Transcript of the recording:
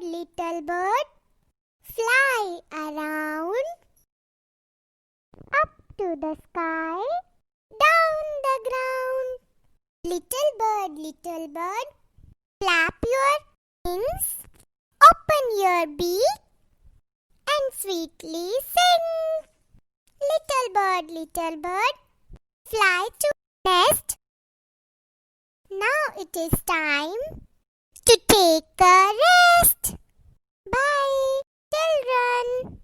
little bird, fly around, up to the sky, down the ground. Little bird, flap your wings, open your beak, and sweetly sing. Little bird, fly to nest. Now it is time to take a rest. Bye, children.